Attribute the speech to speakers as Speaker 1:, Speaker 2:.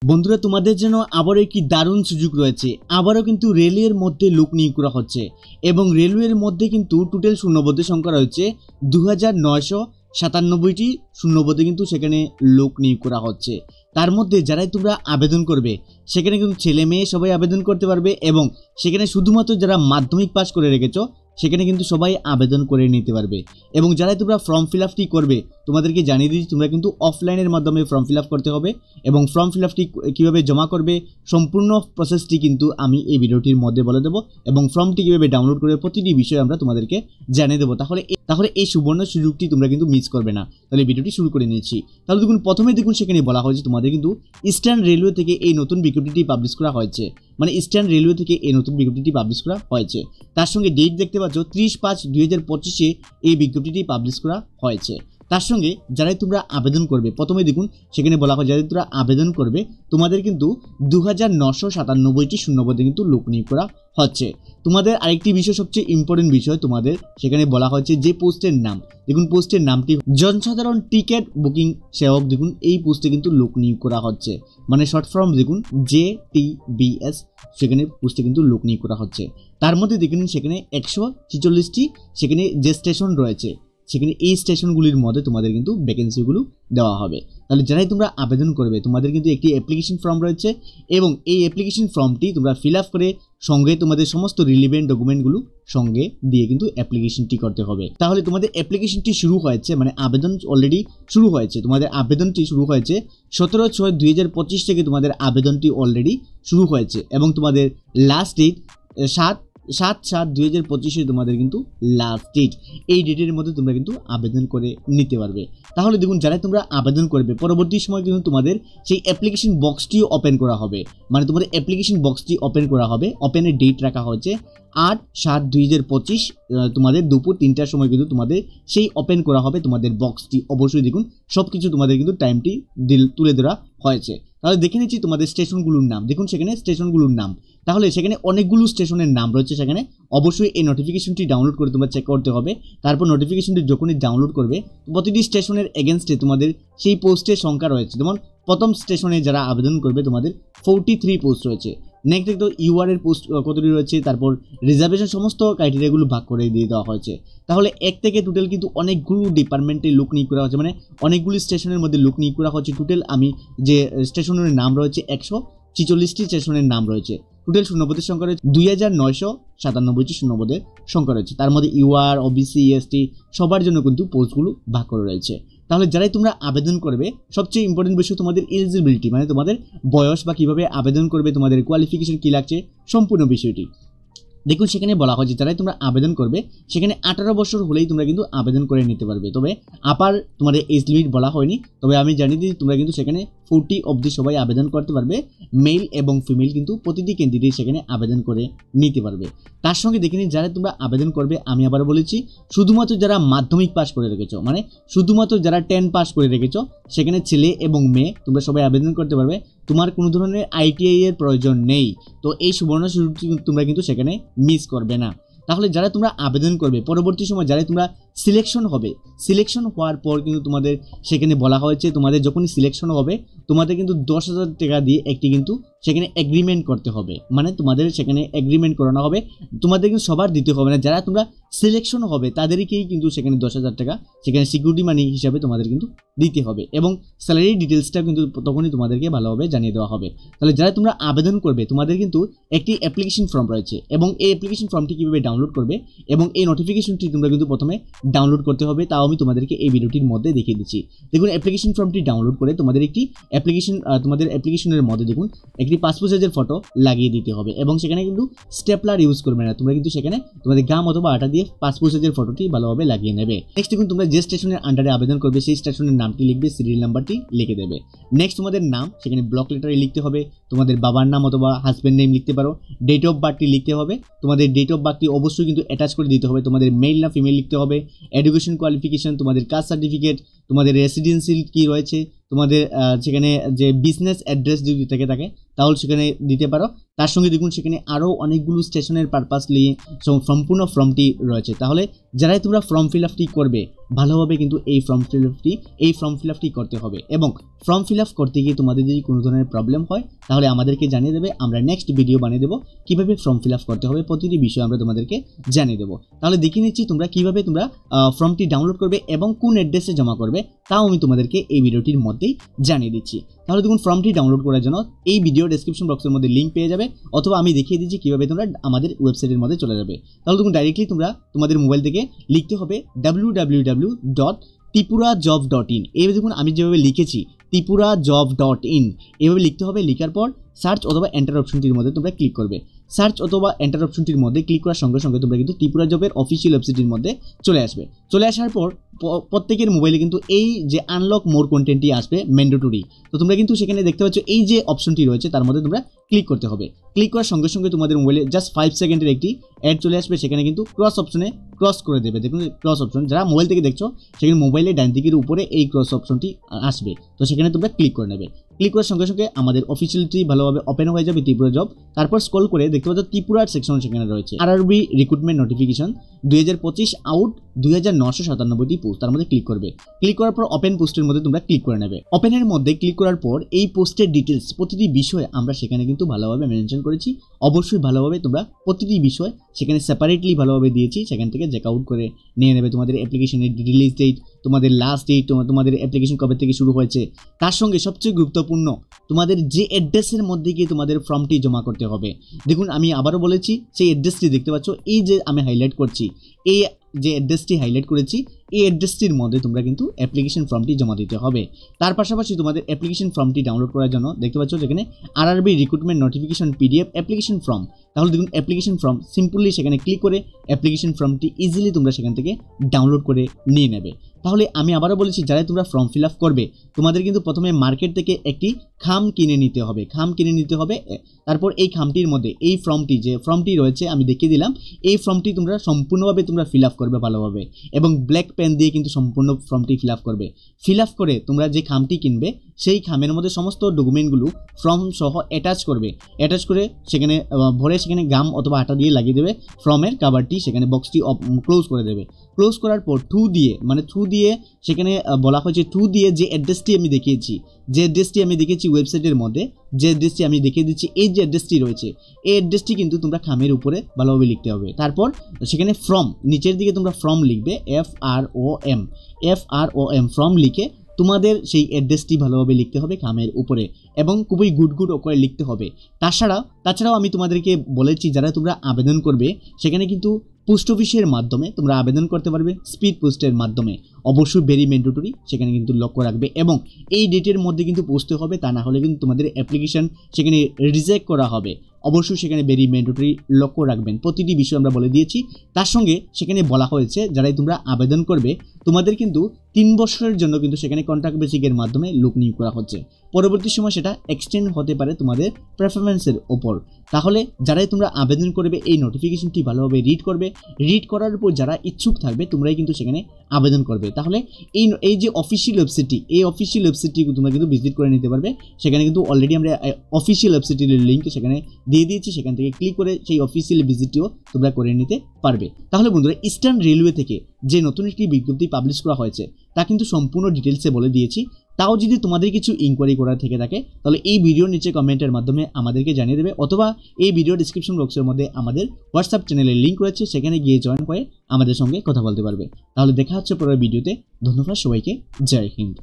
Speaker 1: বন্ধুরা তোমাদের জন্য আবারও একটি দারুণ সুযোগ রয়েছে। আবারও কিন্তু রেলওয়ের মধ্যে লোক নিয়োগ করা হচ্ছে এবং রেলওয়ের মধ্যে কিন্তু টোটাল শূন্যপদের সংখ্যা রয়েছে 2997টি শূন্যপদে কিন্তু সেখানে লোক নিয়োগ করা হচ্ছে। তার মধ্যে যারাই তোমরা আবেদন করবে সেখানে কিন্তু ছেলে মেয়ে সবাই আবেদন করতে পারবে এবং সেখানে শুধুমাত্র যারা মাধ্যমিক পাস করে রেখেছো সেখানে কিন্তু সবাই আবেদন করে নিতে পারবে। এবং যারাই তোমরা ফর্ম ফিল আপটি করবে তোমাদেরকে জানিয়ে দিচ্ছি তোমরা কিন্তু অফলাইনের মাধ্যমে ফর্ম ফিল আপ করতে হবে এবং ফর্ম ফিল আপটি কীভাবে জমা করবে সম্পূর্ণ প্রসেসটি কিন্তু আমি এই ভিডিওটির মধ্যে বলে দেবো এবং ফর্মটি কীভাবে ডাউনলোড করবে প্রতিটি বিষয় আমরা তোমাদেরকে জানিয়ে দেবো। তাহলে এই সুবর্ণ সুযোগটি তোমরা কিন্তু মিস করবে না। তাহলে ভিডিওটি শুরু করে নিচ্ছি। তাহলে দেখুন প্রথমে দেখুন সেখানে বলা হয়েছে তোমাদের কিন্তু ইস্টার্ন রেলওয়ে থেকে এই নতুন বিজ্ঞপ্তিটি পাবলিশ করা হয়েছে, মানে ইস্টার্ন রেলওয়ে থেকে এই নতুন বিজ্ঞপ্তিটি পাবলিশ করা হয়েছে। তার সঙ্গে ডেট দেখতে পাচ্ছ 30/5/2025 এই বিজ্ঞপ্তিটি পাবলিশ করা হয়েছে। তার সঙ্গে যারাই তোমরা আবেদন করবে প্রথমে দেখুন সেখানে বলা হয় যাদের তোমরা আবেদন করবে তোমাদের কিন্তু 2997টি শূন্যপদে কিন্তু লোক নিয়োগ করা হচ্ছে। তোমাদের আরেকটি বিষয় সবচেয়ে ইম্পর্টেন্ট বিষয় তোমাদের সেখানে বলা হয়েছে যে পোস্টের নাম, দেখুন পোস্টের নামটি জনসাধারণ টিকিট বুকিং সেবক। দেখুন এই পোস্টে কিন্তু লোক নিয়োগ করা হচ্ছে, মানে শর্ট ফর্ম দেখুন JTBS, সেখানে পোস্টে কিন্তু লোক নিয়োগ করা হচ্ছে। তার মধ্যে দেখুন সেখানে 146টি সেখানে যে স্টেশন রয়েছে সেখানে এই স্টেশনগুলির মধ্যে তোমাদের কিন্তু ভ্যাকেন্সিগুলো দেওয়া হবে। তাহলে যারাই তোমরা আবেদন করবে তোমাদের কিন্তু একটি অ্যাপ্লিকেশন ফর্ম রয়েছে এবং এই অ্যাপ্লিকেশন ফর্মটি তোমরা ফিল আপ করে সঙ্গে তোমাদের সমস্ত রিলিভেন্ট ডকুমেন্টগুলো সঙ্গে দিয়ে কিন্তু অ্যাপ্লিকেশনটি করতে হবে। তাহলে তোমাদের অ্যাপ্লিকেশনটি শুরু হয়েছে, মানে আবেদন অলরেডি শুরু হয়েছে। তোমাদের আবেদনটি শুরু হয়েছে 17/6/2025 থেকে তোমাদের আবেদনটি অলরেডি শুরু হয়েছে এবং তোমাদের লাস্ট ডেট 7/7/2025 তোমাদের কিন্তু লাস্ট ডেট। এই ডেটের মধ্যে তোমরা কিন্তু আবেদন করে নিতে পারবে। তাহলে দেখুন যারা তোমরা আবেদন করবে পরবর্তী সময় কিন্তু তোমাদের সেই অ্যাপ্লিকেশন বক্সটিও ওপেন করা হবে, মানে তোমাদের অ্যাপ্লিকেশন বক্সটি ওপেন করা হবে। ওপেনের ডেট রাখা হয়েছে 8/7/2025 তোমাদের দুপুর 3টার সময় কিন্তু তোমাদের সেই ওপেন করা হবে তোমাদের বক্সটি। অবশ্যই দেখুন সব কিছু তোমাদের কিন্তু টাইমটি তুলে ধরা হয়েছে। তাহলে দেখে নিচ্ছি তোমাদের স্টেশনগুলোর নাম। দেখুন সেখানে স্টেশনগুলোর নাম, তাহলে সেখানে অনেকগুলো স্টেশনের নাম রয়েছে। সেখানে অবশ্যই এই নোটিফিকেশনটি ডাউনলোড করে তোমরা চেক করতে হবে। তারপর নোটিফিকেশনটি যখনই ডাউনলোড করবে প্রতিটি স্টেশনের এগেনস্টে তোমাদের সেই পোস্টের সংখ্যা রয়েছে। যেমন প্রথম স্টেশনে যারা আবেদন করবে তোমাদের 43 পোস্ট রয়েছে। নেক্সট দেখো ইউআর এর পোস্ট কতটি রয়েছে, তারপর রিজার্ভেশন সমস্ত ক্রাইটেরিয়াগুলো ভাগ করে দিয়ে দেওয়া হয়েছে। তাহলে এক থেকে টোটাল কিন্তু অনেকগুলো ডিপার্টমেন্টে লোক নিয়োগ করা হচ্ছে, মানে অনেকগুলি স্টেশনের মধ্যে লোক নিয়োগ করা হচ্ছে। টোটাল আমি যে স্টেশনের নাম রয়েছে 146টি স্টেশনের নাম রয়েছে। টোটাল শূন্যপদের সংখ্যা রয়েছে 2997টি শূন্যপদের সংখ্যা রয়েছে। তার মধ্যে ইউআর, ওবিসি, এসটি সবার জন্য কিন্তু পোস্টগুলো ভাগ করে রয়েছে। তাহলে যারাই তোমরা আবেদন করবে সবচেয়ে ইম্পর্টেন্ট বিষয় তোমাদের এলিজিবিলিটি, মানে তোমাদের বয়স বা কিভাবে আবেদন করবে, তোমাদের কোয়ালিফিকেশন কী লাগছে সম্পূর্ণ বিষয়টি দেখুন সেখানে বলা হয় যে যারাই তোমরা আবেদন করবে সেখানে 18 বছর হলেই তোমরা কিন্তু আবেদন করে নিতে পারবে। তবে আপার তোমাদের এজ লিমিট বলা হয়নি, তবে আমি জানিয়ে দিই তোমরা কিন্তু সেখানে 40 অবধি সবাই আবেদন করতে পারবে। মেল এবং ফিমেল কিন্তু প্রতিটি ক্যান্ডিডেট সেখানে আবেদন করে নিতে পারবে। তার সঙ্গে দেখে নিন যারা তোমরা আবেদন করবে আমি আবার বলেছি শুধুমাত্র যারা মাধ্যমিক পাস করে রেখেছো, মানে শুধুমাত্র যারা 10 পাস করে রেখেছো সেখানে ছেলে এবং মেয়ে তোমরা সবাই আবেদন করতে পারবে। তোমার কোনো ধরনের ITI এর প্রয়োজন নেই। তো এই সুবর্ণ সুযোগটি তোমরা কিন্তু সেখানে মিস করবে না। তাহলে যারা তোমরা আবেদন করবে পরবর্তী সময় যারা তোমরা সিলেকশন হবে, সিলেকশন হওয়ার পর কিন্তু তোমাদের সেখানে বলা হয়েছে তোমাদের যখনই সিলেকশন হবে তোমাদের কিন্তু 10,000 টাকা দিয়ে একটি কিন্তু সেখানে এগ্রিমেন্ট করতে হবে, মানে তোমাদের সেখানে এগ্রিমেন্ট করানো হবে। তোমাদের কিন্তু সবার দিতে হবে না, যারা তোমরা সিলেকশন হবে তাদেরকেই কিন্তু সেখানে 10,000 টাকা সেখানে সিকিউরিটি মানি হিসাবে তোমাদের কিন্তু দিতে হবে এবং স্যালারি ডিটেলসটা কিন্তু তখনই তোমাদেরকে ভালোভাবে জানিয়ে দেওয়া হবে। তাহলে যারা তোমরা আবেদন করবে তোমাদের কিন্তু একটি অ্যাপ্লিকেশন ফর্ম রয়েছে এবং এই অ্যাপ্লিকেশন ফর্মটি কীভাবে ডাউনলোড করবে এবং এই নোটিফিকেশনটি তোমরা কিন্তু প্রথমে ডাউনলোড করতে হবে, তাও আমি তোমাদেরকে এই ভিডিওটির মধ্যে দেখিয়ে দিচ্ছি। দেখুন অ্যাপ্লিকেশন ফর্মটি ডাউনলোড করে তোমাদের একটি তোমাদের অ্যাপ্লিকেশনের মধ্যে দেখুন একটি পাসপোর্ট সাইজের ফটো লাগিয়ে দিতে হবে এবং সেখানে কিন্তু স্টেপলার ইউজ করবে না, তোমরা কিন্তু সেখানে তোমাদের গাম অথবা আটা দিয়ে পাসপোর্ট সাইজের ফটোটি ভালোভাবে লাগিয়ে নেবে। নেক্সট দেখুন তোমরা যে স্টেশনের আন্ডারে আবেদন করবে সেই স্টেশনের নামটি লিখবে, সিরিয়াল নাম্বারটি লিখে দেবে। নেক্সট তোমাদের নাম সেখানে ব্লক লেটারে লিখতে হবে, তোমাদের বাবার নাম অথবা হাজব্যান্ড নেম লিখতে পারো, ডেট অফ বার্থটি লিখতে হবে। তোমাদের ডেট অফ বার্থটি অবশ্যই কিন্তু অ্যাটাচ করে দিতে হবে, তোমাদের মেল না ফিমেল লিখতে হবে, এডুকেশন কোয়ালিফিকেশন, তোমাদের কাস্ট সার্টিফিকেট, তোমাদের রেসিডেন্সিয়াল কি রয়েছে, তোমাদের সেখানে যে বিজনেস অ্যাড্রেস যদি থেকে থাকে তাহলে সেখানে দিতে পারো। তার সঙ্গে দেখুন সেখানে আরও অনেকগুলো স্টেশনের পারপাস নিয়ে সম্পূর্ণ ফর্মটি রয়েছে। তাহলে যারাই তোমরা ফর্ম ফিল আপটি করবে ভালোভাবে কিন্তু এই ফর্ম ফিল আপটি করতে হবে। এবং ফর্ম ফিল আপ করতে গিয়ে তোমাদের যদি কোনো ধরনের প্রবলেম হয় তাহলে আমাদেরকে জানিয়ে দেবে, আমরা নেক্সট ভিডিও বানিয়ে দেবো কীভাবে ফর্ম ফিল আপ করতে হবে, প্রতিটি বিষয় আমরা তোমাদেরকে জানিয়ে দেবো। তাহলে দেখে নিচ্ছি তোমরা কীভাবে তোমরা ফর্মটি ডাউনলোড করবে এবং কোন অ্যাড্রেসে জমা করবে, তাও আমি তোমাদেরকে এই ভিডিওটির মধ্যেই জানিয়ে দিচ্ছি। তাহলে দেখুন ফর্মটি ডাউনলোড করার জন্য এই ভিডিও ডেসক্রিপশন বক্সের মধ্যে লিঙ্ক পেয়ে যাবে, অথবা আমি দেখিয়ে দিচ্ছি কীভাবে তোমরা আমাদের ওয়েবসাইটের মধ্যে চলে যাবে। তাহলে দেখুন ডাইরেক্টলি তোমরা তোমাদের মোবাইল থেকে লিখতে হবে www.tripurajob.in। এইভাবে দেখুন আমি যেভাবে লিখেছি tripurajob.in এভাবে লিখতে হবে। লিখার পর সার্চ অথবা এন্টার অপশনটির মধ্যে তোমরা ক্লিক করবে। সার্চ অথবা এন্টার অপশনটির মধ্যে ক্লিক করার সঙ্গে সঙ্গে তোমরা কিন্তু ত্রিপুরা জবের অফিসিয়াল ওয়েবসাইটের মধ্যে চলে আসবে। চলে আসার পর প্রত্যেকের মোবাইলে কিন্তু এই যে আনলক মোর কন্টেন্টটি আসবে ম্যান্ডেটরি। তো তোমরা কিন্তু সেখানে দেখতে পাচ্ছ এই যে অপশনটি রয়েছে তার মধ্যে তোমরা ক্লিক করতে হবে। ক্লিক করার সঙ্গে সঙ্গে তোমাদের মোবাইলে জাস্ট 5 সেকেন্ডের একটি অ্যাড চলে আসবে। সেখানে কিন্তু ক্রস অপশনে ক্রস করে দেবে। দেখুন ক্রস অপশন, যারা মোবাইল থেকে দেখছো সেখানে মোবাইলের ডান দিকের উপরে এই ক্রস অপশনটি আসবে। তো সেখানে তোমরা ক্লিক করে নেবে। ক্লিক করার সঙ্গে সঙ্গে আমাদের অফিসিয়ালটি ভালোভাবে ওপেন হয়ে যাবে ত্রিপুরা জব। তারপর স্ক্রল করে দেখতে পাচ্ছ ত্রিপুরার সেকশন সেখানে রয়েছে আরআরবি রিক্রুটমেন্ট নোটিফিকেশন 2025 আউট 2997টি পোস্ট, তার মধ্যে ক্লিক করবে। ক্লিক করার পর ওপেন পোস্টের মধ্যে তোমরা ক্লিক করে নেবে। ওপেনের মধ্যে ক্লিক করার পর এই পোস্টের ডিটেলস প্রতিটি বিষয় আমরা সেখানে কিন্তু ভালোভাবে মেনশন করেছি। অবশ্যই ভালোভাবে তোমরা প্রতিটি বিষয় সেখানে সেপারেটলি ভালোভাবে দিয়েছি। সেখান থেকে চেক আউট করে নিয়ে নেবে তোমাদের অ্যাপ্লিকেশনের রিলিজ ডেট, তোমাদের লাস্ট ডেট, তোমাদের অ্যাপ্লিকেশন কবে থেকে শুরু হয়েছে, তার সঙ্গে সবচেয়ে গুরুত্বপূর্ণ তোমাদের যে অ্যাড্রেসের মধ্যে গিয়ে তোমাদের ফর্মটি জমা করতে হবে। দেখুন আমি আবারও বলেছি, সেই অ্যাড্রেসটি দেখতে পাচ্ছ, এই যে আমি হাইলাইট করছি, এই যে অ্যাড্রেসটি হাইলাইট করেছি এই অ্যাড্রেসটির মধ্যে তোমরা কিন্তু অ্যাপ্লিকেশন ফর্মটি জমা দিতে হবে। তার পাশাপাশি তোমাদের অ্যাপ্লিকেশন ফর্মটি ডাউনলোড করার জন্য দেখতে পাচ্ছ যেখানে RRB recruitment notification PDF application form. তাহলে দেখুন অ্যাপ্লিকেশন ফর্ম সিম্পলি সেখানে ক্লিক করে অ্যাপ্লিকেশন ফর্মটি ইজিলি তোমরা সেখান থেকে ডাউনলোড করে নিয়ে নেবে। তাহলে আমি আবারও বলেছি, যারা তোমরা ফর্ম ফিল আপ করবে তোমাদের কিন্তু প্রথমে মার্কেট থেকে একটি খাম কিনে নিতে হবে। তারপর এই খামটির মধ্যে এই ফর্মটি রয়েছে আমি দেখিয়ে দিলাম, এই ফর্মটি তোমরা সম্পূর্ণভাবে তোমরা ফিল আপ করবে ভালোভাবে, এবং ব্ল্যাক পেন দিয়ে কিন্তু সম্পূর্ণ ফর্মটি ফিল আপ করবে। ফিল আপ করে তোমরা যে খামটি কিনবে সেই খামের মধ্যে সমস্ত ডকুমেন্টগুলো ফর্ম সহ অ্যাটাচ করে সেখানে ভরে সেখানে গাম অথবা আটা দিয়ে লাগিয়ে দেবে ফর্মের কাভারটি, সেখানে বক্সটি ক্লোজ করে দেবে। ক্লোজ করার পর থ্রু দিয়ে সেখানে বলা হয়েছে থ্রু দিয়ে যে অ্যাড্রেসটি আমি দেখিয়েছি ওয়েবসাইটের মধ্যে, যে অ্যাড্রেসটি আমি দেখিয়ে দিচ্ছি, এই যে অ্যাড্রেসটি রয়েছে এই অ্যাড্রেসটি কিন্তু তোমরা খামের উপরে ভালোভাবে লিখতে হবে। তারপর সেখানে ফর্ম নিচের দিকে তোমরা ফর্ম লিখবে FROM ফর্ম লিখে তোমাদের সেই অ্যাড্রেসটি ভালোভাবে লিখতে হবে খামের উপরে, এবং খুবই গুড করে লিখতে হবে। তাছাড়াও আমি তোমাদেরকে বলেছি, যারা তোমরা আবেদন করবে সেখানে কিন্তু পোস্ট অফিসের মাধ্যমে তোমরা আবেদন করতে পারবে, স্পিড পোস্টের মাধ্যমে। অবশ্যই ভেরি ম্যান্ডেটরি, সেখানে কিন্তু লক্ষ্য রাখবে, এবং এই ডেটের মধ্যে কিন্তু পৌঁছতে হবে, তা না হলে কিন্তু তোমাদের অ্যাপ্লিকেশন সেখানে রিজেক্ট করা হবে। অবশ্যই সেখানে ভেরি ম্যান্ডেটরি লক্ষ্য রাখবেন, প্রতিটি বিষয় আমরা বলে দিয়েছি। তার সঙ্গে সেখানে বলা হয়েছে যারাই তোমরা আবেদন করবে তোমাদের কিন্তু 3 বছরের জন্য কিন্তু সেখানে কন্ট্রাক্ট বেসিকের মাধ্যমে লোক নিয়োগ করা হচ্ছে। পরবর্তী সময় সেটা এক্সটেন্ড হতে পারে তোমাদের প্রেফারেন্সের ওপর। তাহলে যারাই তোমরা আবেদন করবে এই নোটিফিকেশনটি ভালোভাবে রিড করার উপর যারা ইচ্ছুক থাকবে তোমরাই কিন্তু সেখানে আবেদন করবে। তাহলে এই যে অফিসিয়াল ওয়েবসাইটটি তোমরা কিন্তু ভিজিট করে নিতে পারবে। সেখানে কিন্তু অলরেডি আমরা অফিসিয়াল ওয়েবসাইটের লিঙ্ক সেখানে দিয়ে দিয়েছি, সেখান থেকে ক্লিক করে সেই অফিসিয়াল ভিজিটটিও তোমরা করে নিতে পারবে। তাহলে বন্ধুরা, ইস্টার্ন রেলওয়ে থেকে যে নতুন একটি বিজ্ঞপ্তি পাবলিশ করা হয়েছে তা কিন্তু সম্পূর্ণ ডিটেলসে বলে দিয়েছি। তাও যদি তোমাদের কিছু ইনকোয়ারি করার থেকে থাকে তাহলে এই ভিডিওর নিচে কমেন্টের মাধ্যমে আমাদেরকে জানিয়ে দেবে, অথবা এই ভিডিও ডিসক্রিপশন বক্সের মধ্যে আমাদের হোয়াটসঅ্যাপ চ্যানেলের লিঙ্ক রয়েছে, সেখানে গিয়ে জয়েন করে আমাদের সঙ্গে কথা বলতে পারবে। তাহলে দেখা হচ্ছে পরের ভিডিওতে। ধন্যবাদ সবাইকে, জয় হিন্দ।